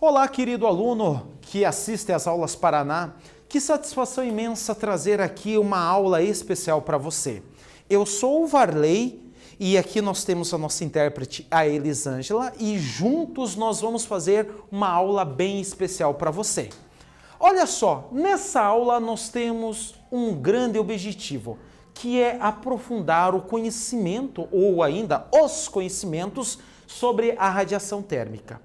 Olá, querido aluno que assiste às aulas Paraná. Que satisfação imensa trazer aqui uma aula especial para você. Eu sou o Varley e aqui nós temos a nossa intérprete, a Elisângela, e juntos nós vamos fazer uma aula bem especial para você. Olha só, nessa aula nós temos um grande objetivo, que é aprofundar o conhecimento ou ainda os conhecimentos sobre a radiação térmica.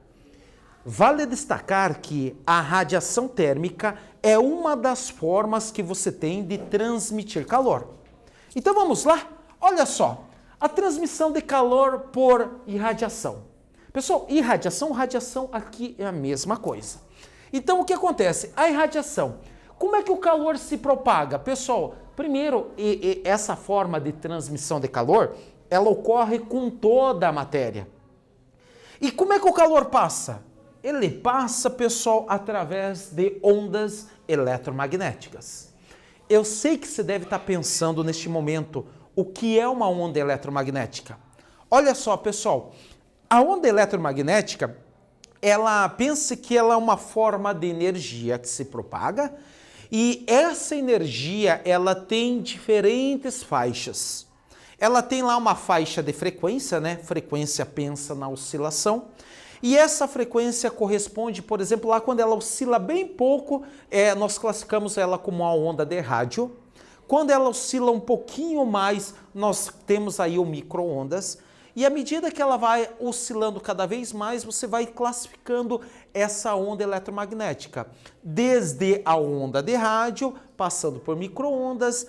Vale destacar que a radiação térmica é uma das formas que você tem de transmitir calor. Então vamos lá? Olha só, a transmissão de calor por irradiação. Pessoal, radiação aqui é a mesma coisa. Então o que acontece? A irradiação, como é que o calor se propaga? Pessoal, primeiro, essa forma de transmissão de calor, ela ocorre com toda a matéria. E como é que o calor passa? Ele passa, pessoal, através de ondas eletromagnéticas. Eu sei que você deve estar pensando neste momento, o que é uma onda eletromagnética? Olha só, pessoal, a onda eletromagnética, pense que ela é uma forma de energia que se propaga e essa energia, ela tem diferentes faixas. Ela tem lá uma faixa de frequência, né? Frequência pensa na oscilação. E essa frequência corresponde, por exemplo, lá quando ela oscila bem pouco, nós classificamos ela como uma onda de rádio. Quando ela oscila um pouquinho mais, nós temos aí o micro-ondas. E à medida que ela vai oscilando cada vez mais, você vai classificando essa onda eletromagnética. Desde a onda de rádio, passando por micro-ondas,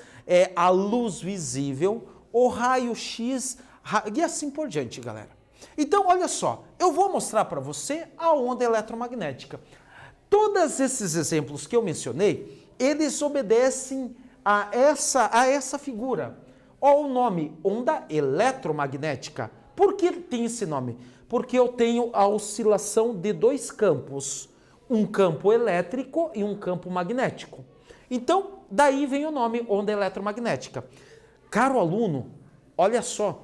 a luz visível, o raio-x e assim por diante, galera. Então, olha só, eu vou mostrar para você a onda eletromagnética. Todos esses exemplos que eu mencionei, eles obedecem a essa figura. Olha o nome, onda eletromagnética. Por que tem esse nome? Porque eu tenho a oscilação de dois campos, um campo elétrico e um campo magnético. Então, daí vem o nome onda eletromagnética. Caro aluno, olha só.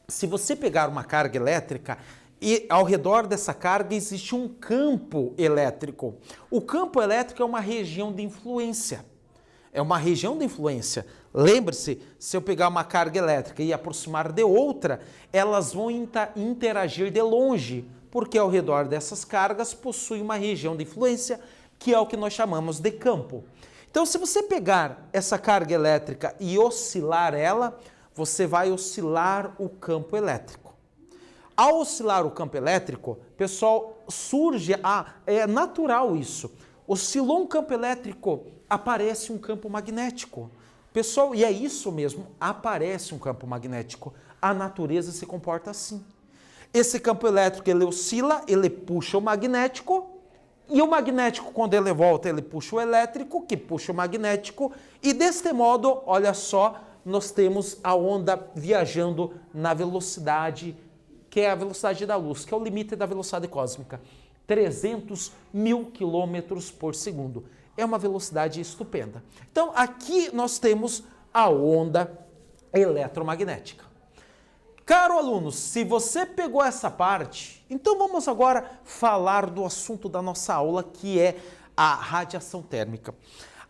Se você pegar uma carga elétrica e ao redor dessa carga existe um campo elétrico. O campo elétrico é uma região de influência. É uma região de influência. Lembre-se, se eu pegar uma carga elétrica e aproximar de outra, elas vão interagir de longe, porque ao redor dessas cargas possui uma região de influência, que é o que nós chamamos de campo. Então, se você pegar essa carga elétrica e oscilar ela, você vai oscilar o campo elétrico. Ao oscilar o campo elétrico, pessoal, é natural isso. Oscilou um campo elétrico, aparece um campo magnético. Pessoal, e é isso mesmo, aparece um campo magnético. A natureza se comporta assim. Esse campo elétrico, ele oscila, ele puxa o magnético, e o magnético, quando ele volta, ele puxa o elétrico, que puxa o magnético, e deste modo, olha só, nós temos a onda viajando na velocidade, que é a velocidade da luz, que é o limite da velocidade cósmica, 300 mil quilômetros por segundo. É uma velocidade estupenda. Então, aqui nós temos a onda eletromagnética. Caro aluno, se você pegou essa parte, então vamos agora falar do assunto da nossa aula, que é a radiação térmica.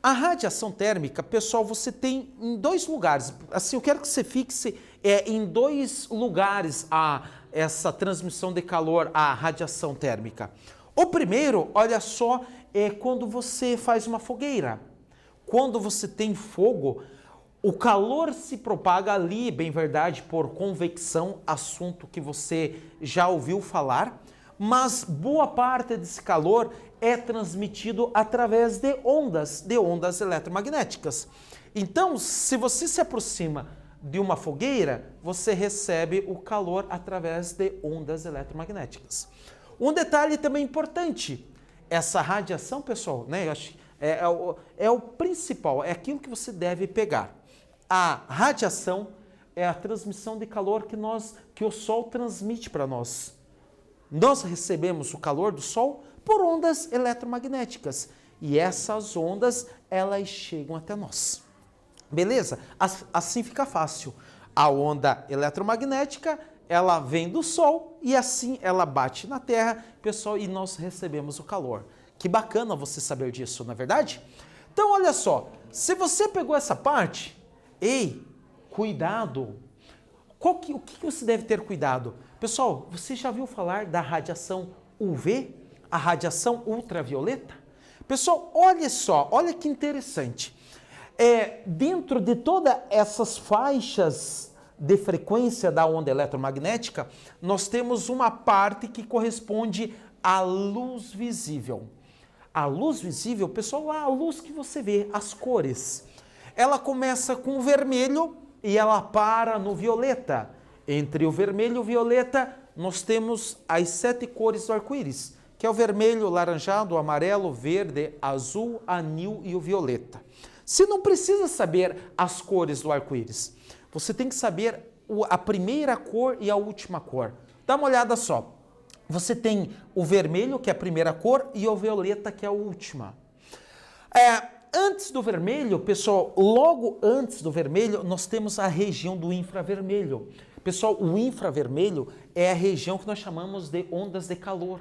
A radiação térmica, pessoal, você tem em dois lugares. Assim, eu quero que você fixe em dois lugares essa transmissão de calor, a radiação térmica. O primeiro, olha só, é quando você faz uma fogueira. Quando você tem fogo, o calor se propaga ali, bem verdade, por convecção, assunto que você já ouviu falar, mas boa parte desse calor é transmitido através de ondas eletromagnéticas. Então, se você se aproxima de uma fogueira, você recebe o calor através de ondas eletromagnéticas. Um detalhe também importante, essa radiação, pessoal, né, é o principal, é aquilo que você deve pegar. A radiação é a transmissão de calor que o Sol transmite para nós. Nós recebemos o calor do Sol por ondas eletromagnéticas e essas ondas, elas chegam até nós. Beleza? Assim fica fácil. A onda eletromagnética ela vem do Sol e assim ela bate na Terra, pessoal, e nós recebemos o calor. Que bacana você saber disso, não é verdade? Então, olha só, se você pegou essa parte, ei, cuidado. O que você deve ter cuidado? Pessoal, você já viu falar da radiação UV, a radiação ultravioleta? Pessoal, olha só, olha que interessante. Dentro de todas essas faixas de frequência da onda eletromagnética, nós temos uma parte que corresponde à luz visível. A luz visível, pessoal, a luz que você vê, as cores. Ela começa com o vermelho e ela para no violeta. Entre o vermelho e o violeta, nós temos as 7 cores do arco-íris, que é o vermelho, o laranjado, o amarelo, o verde, azul, anil e o violeta. Você não precisa saber as cores do arco-íris. Você tem que saber a primeira cor e a última cor. Dá uma olhada só. Você tem o vermelho, que é a primeira cor, e o violeta, que é a última. Antes do vermelho, pessoal, logo antes do vermelho, nós temos a região do infravermelho. Pessoal, o infravermelho é a região que nós chamamos de ondas de calor,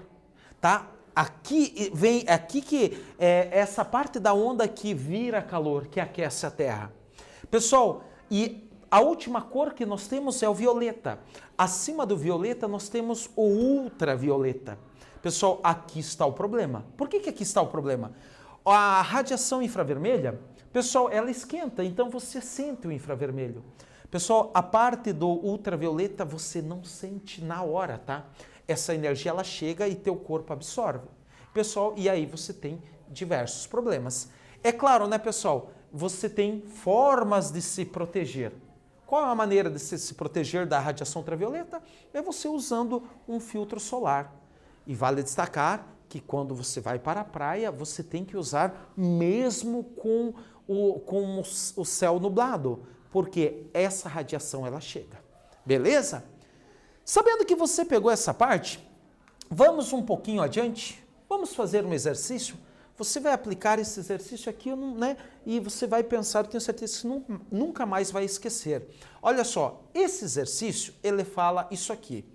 tá? Aqui que é essa parte da onda que vira calor, que aquece a Terra. Pessoal, e a última cor que nós temos é o violeta. Acima do violeta nós temos o ultravioleta. Pessoal, aqui está o problema. Por que aqui está o problema? A radiação infravermelha, pessoal, ela esquenta, então você sente o infravermelho. Pessoal, a parte do ultravioleta você não sente na hora, tá? Essa energia ela chega e teu corpo absorve. Pessoal, e aí você tem diversos problemas. É claro, né, pessoal? Você tem formas de se proteger. Qual é a maneira de se proteger da radiação ultravioleta? É você usando um filtro solar. E vale destacar que quando você vai para a praia, você tem que usar mesmo com o céu nublado, porque essa radiação ela chega. Beleza? Sabendo que você pegou essa parte, vamos um pouquinho adiante, vamos fazer um exercício. Você vai aplicar esse exercício aqui, né? E você vai pensar, eu tenho certeza que nunca mais vai esquecer. Olha só, esse exercício, ele fala isso aqui.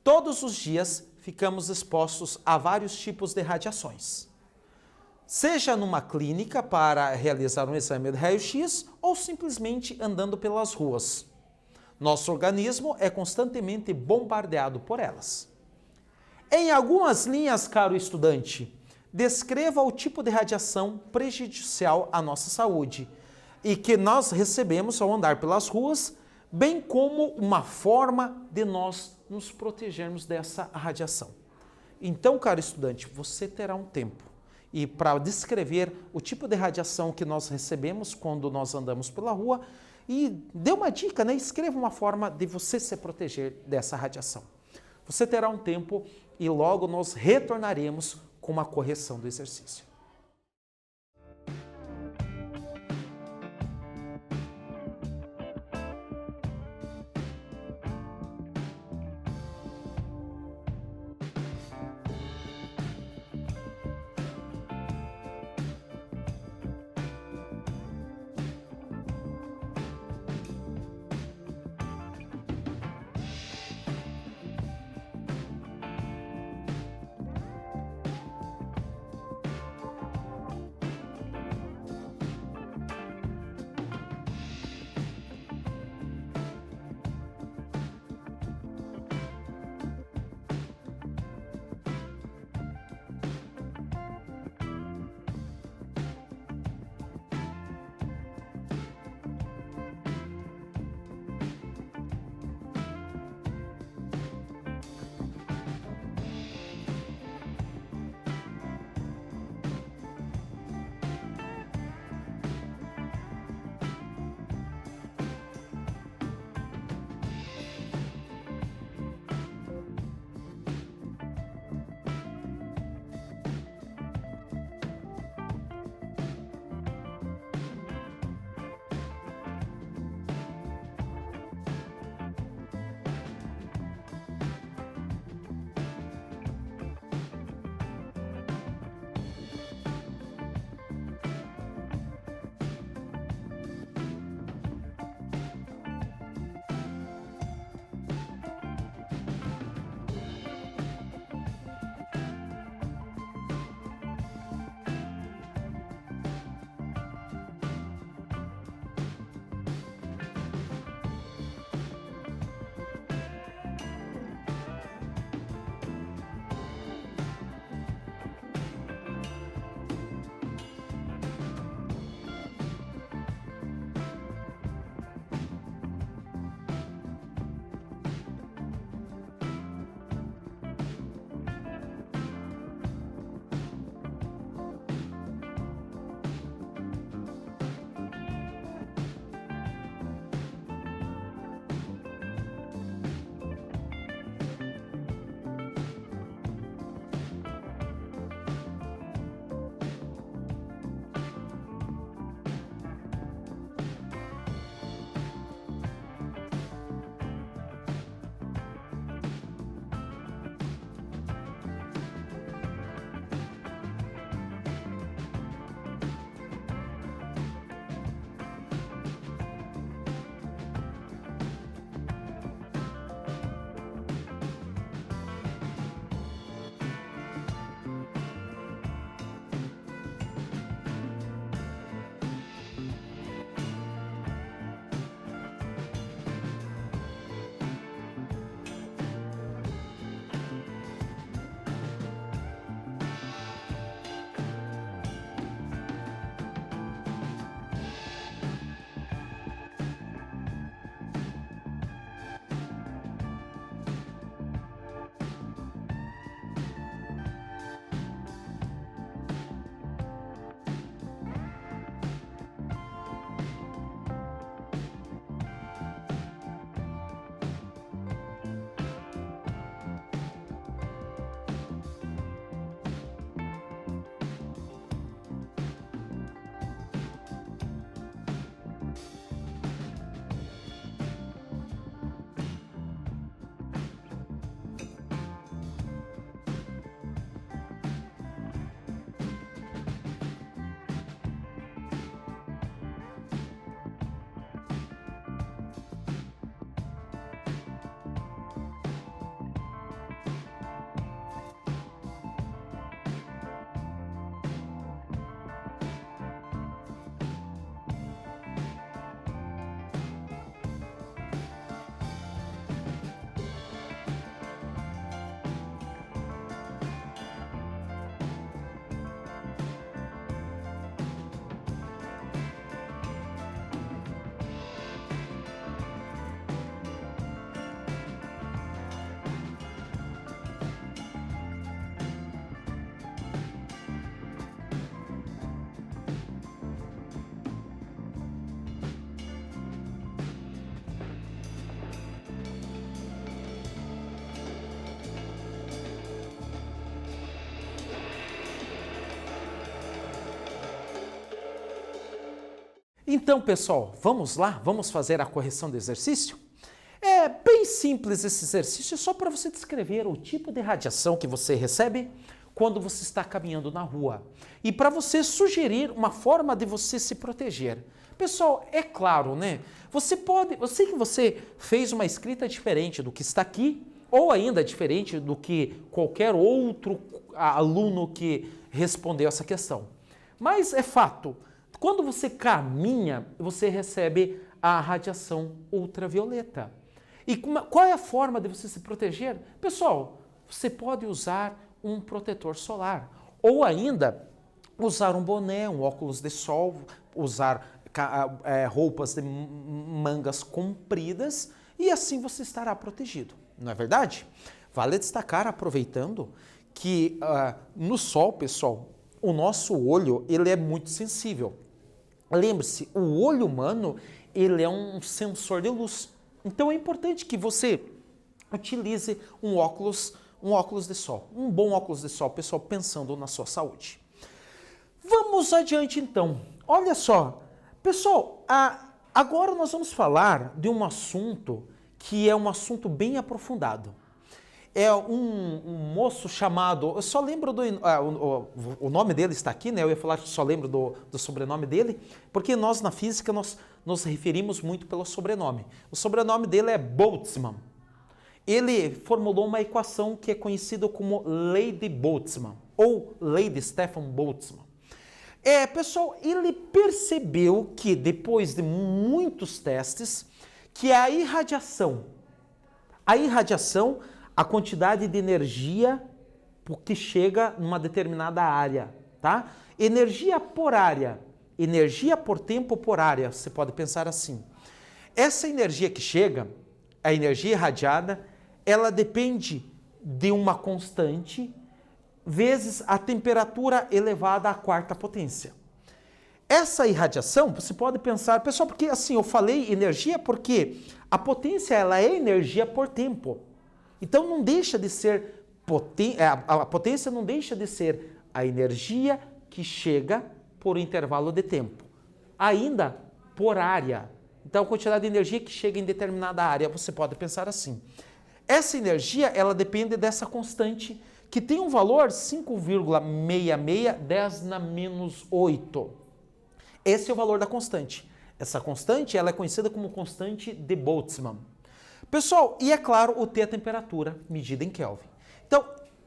Todos os dias ficamos expostos a vários tipos de radiações. Seja numa clínica para realizar um exame de raio-x ou simplesmente andando pelas ruas. Nosso organismo é constantemente bombardeado por elas. Em algumas linhas, caro estudante, descreva o tipo de radiação prejudicial à nossa saúde e que nós recebemos ao andar pelas ruas, bem como uma forma de nós nos protegermos dessa radiação. Então, caro estudante, você terá um tempo e para descrever o tipo de radiação que nós recebemos quando nós andamos pela rua e dê uma dica, né? Escreva uma forma de você se proteger dessa radiação. Você terá um tempo e logo nós retornaremos com uma correção do exercício. Então, pessoal, vamos lá? Vamos fazer a correção do exercício? É bem simples esse exercício, é só para você descrever o tipo de radiação que você recebe quando você está caminhando na rua e para você sugerir uma forma de você se proteger. Pessoal, é claro, né? Eu sei que você fez uma escrita diferente do que está aqui, ou ainda diferente do que qualquer outro aluno que respondeu essa questão. Mas é fato, quando você caminha, você recebe a radiação ultravioleta. E qual é a forma de você se proteger? Pessoal, você pode usar um protetor solar ou ainda usar um boné, um óculos de sol, usar roupas de mangas compridas e assim você estará protegido, não é verdade? Vale destacar, aproveitando, que no sol, pessoal, o nosso olho ele é muito sensível. Lembre-se, o olho humano ele é um sensor de luz. Então é importante que você utilize um óculos de sol, um bom óculos de sol, pessoal, pensando na sua saúde. Vamos adiante então. Olha só, pessoal, agora nós vamos falar de um assunto que é um assunto bem aprofundado. É um moço chamado, eu só lembro o nome dele está aqui, né? Eu ia falar que só lembro do sobrenome dele, porque nós na física nós nos referimos muito pelo sobrenome. O sobrenome dele é Boltzmann. Ele formulou uma equação que é conhecida como Lei de Boltzmann, ou Lei de Stefan Boltzmann. Pessoal, ele percebeu que depois de muitos testes, que a irradiação, a quantidade de energia que chega numa determinada área, tá? Energia por área, energia por tempo por área, você pode pensar assim. Essa energia que chega, a energia irradiada, ela depende de uma constante vezes a temperatura elevada à quarta potência. Essa irradiação, você pode pensar, pessoal, porque assim, eu falei energia porque a potência ela é energia por tempo. Então não deixa de ser a potência não deixa de ser a energia que chega por intervalo de tempo. Ainda por área. Então a quantidade de energia que chega em determinada área, você pode pensar assim. Essa energia, ela depende dessa constante que tem um valor 5,66 10 na menos 8. Esse é o valor da constante. Essa constante ela é conhecida como constante de Boltzmann. Pessoal, e é claro, o T é a temperatura medida em Kelvin. Então,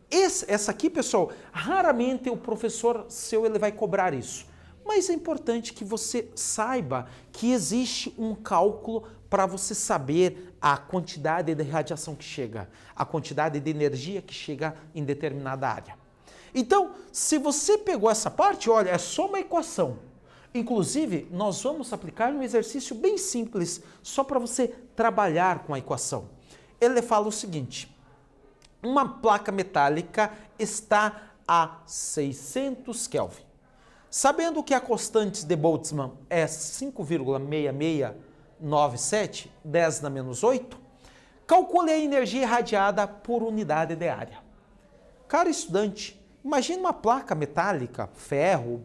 essa aqui, pessoal, raramente o professor seu ele vai cobrar isso. Mas é importante que você saiba que existe um cálculo para você saber a quantidade de radiação que chega, a quantidade de energia que chega em determinada área. Então, se você pegou essa parte, olha, é só uma equação. Inclusive, nós vamos aplicar um exercício bem simples, só para você trabalhar com a equação. Ele fala o seguinte, uma placa metálica está a 600 Kelvin. Sabendo que a constante de Boltzmann é 5,6697, 10 na menos 8, calcule a energia irradiada por unidade de área. Caro estudante, imagine uma placa metálica, ferro,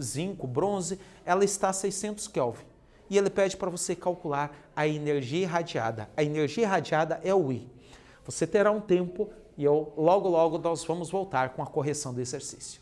zinco, bronze, ela está a 600 Kelvin. E ele pede para você calcular a energia irradiada. A energia irradiada é o I. Você terá um tempo e logo nós vamos voltar com a correção do exercício.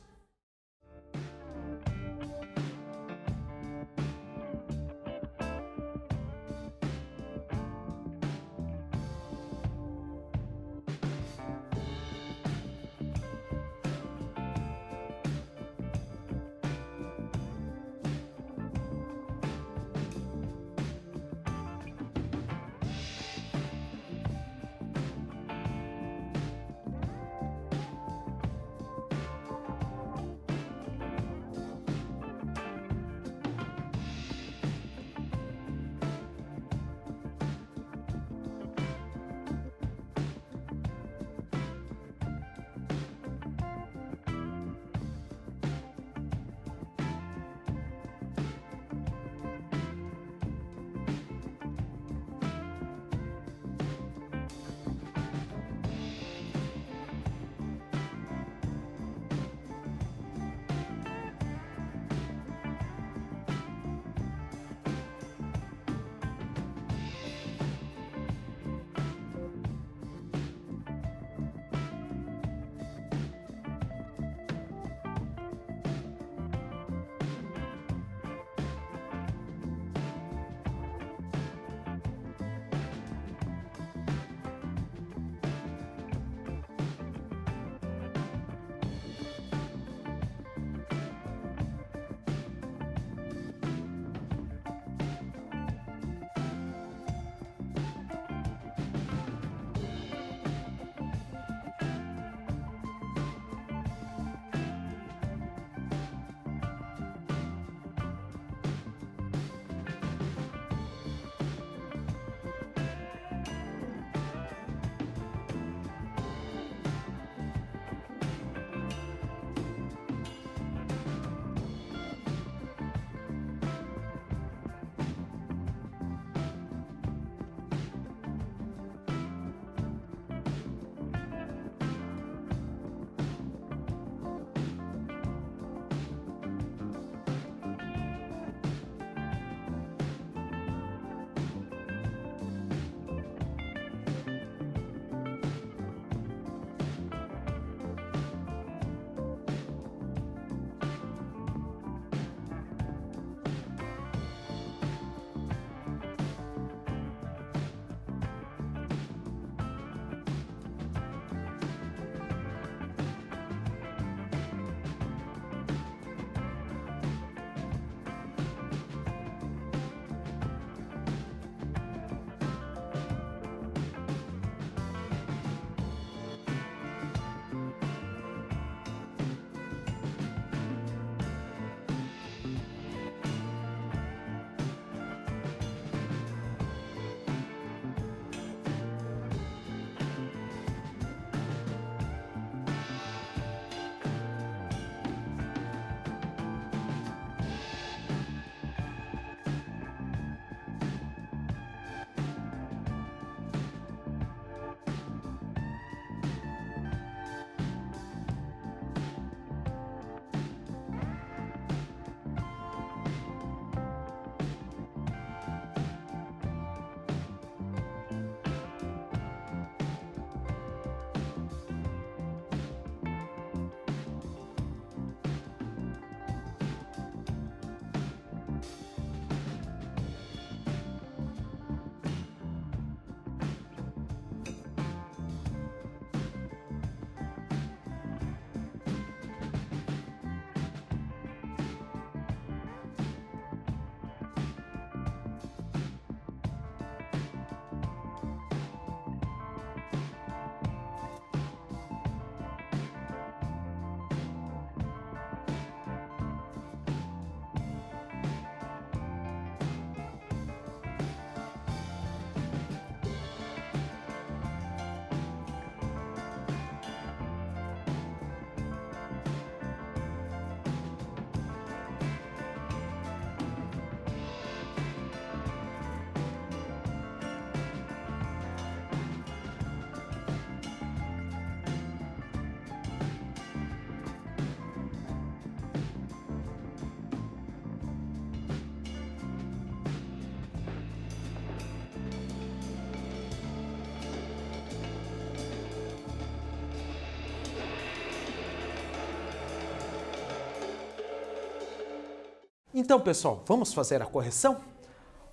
Então, pessoal, vamos fazer a correção?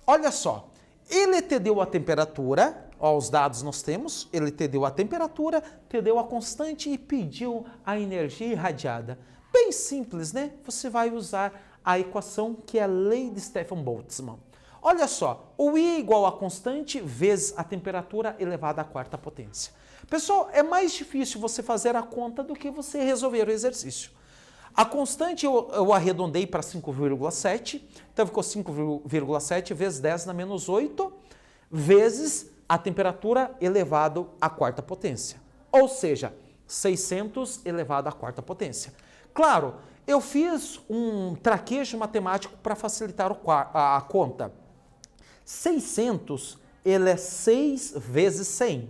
Olha só, ele te deu a temperatura, ó, os dados nós temos, ele te deu a temperatura, te deu a constante e pediu a energia irradiada. Bem simples, né? Você vai usar a equação que é a lei de Stefan Boltzmann. Olha só, o I é igual a constante vezes a temperatura elevada à quarta potência. Pessoal, é mais difícil você fazer a conta do que você resolver o exercício. A constante eu arredondei para 5,7, então ficou 5,7 vezes 10 na menos 8, vezes a temperatura elevado à quarta potência. Ou seja, 600 elevado à quarta potência. Claro, eu fiz um traquejo matemático para facilitar a conta. 600, ele é 6 vezes 100.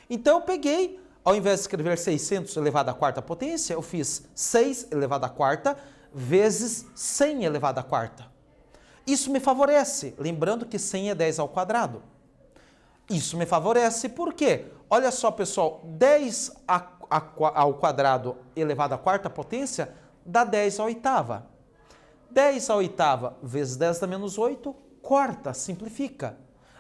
Então eu peguei, ao invés de escrever 600 elevado à quarta potência, eu fiz 6 elevado à quarta vezes 100 elevado à quarta. Isso me favorece, lembrando que 100 é 10 ao quadrado. Isso me favorece por quê? Olha só, pessoal, 10 ao quadrado elevado à quarta potência dá 10 à oitava. 10 à oitava vezes 10 dá menos 8, corta, simplifica.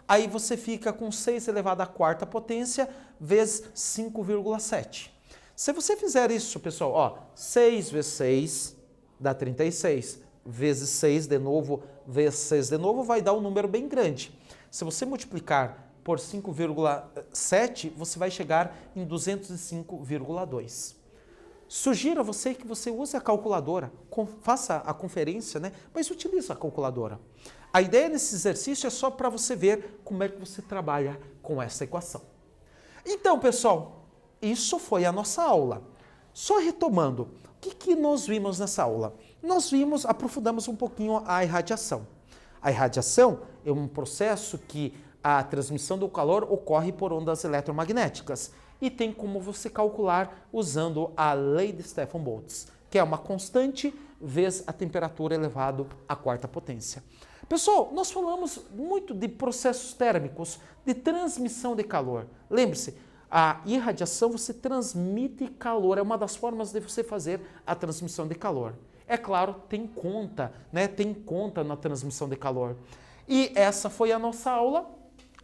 Aí você fica com 6 elevado à quarta potência vezes 5,7. Se você fizer isso, pessoal, ó, 6 vezes 6 dá 36, vezes 6 de novo, vezes 6 de novo, vai dar um número bem grande. Se você multiplicar por 5,7, você vai chegar em 205,2. Sugiro a você que você use a calculadora, faça a conferência, né? Mas utilize a calculadora. A ideia nesse exercício é só para você ver como é que você trabalha com essa equação. Então, pessoal, isso foi a nossa aula. Só retomando, o que nós vimos nessa aula? Nós aprofundamos um pouquinho a irradiação. A irradiação é um processo que a transmissão do calor ocorre por ondas eletromagnéticas e tem como você calcular usando a lei de Stefan Boltzmann, que é uma constante vezes a temperatura elevado à quarta potência. Pessoal, nós falamos muito de processos térmicos, de transmissão de calor. Lembre-se, a irradiação você transmite calor, é uma das formas de você fazer a transmissão de calor. É claro, tem conta, né? Tem conta na transmissão de calor. E essa foi a nossa aula.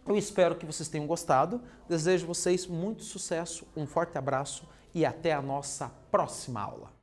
Eu espero que vocês tenham gostado. Desejo a vocês muito sucesso, um forte abraço e até a nossa próxima aula.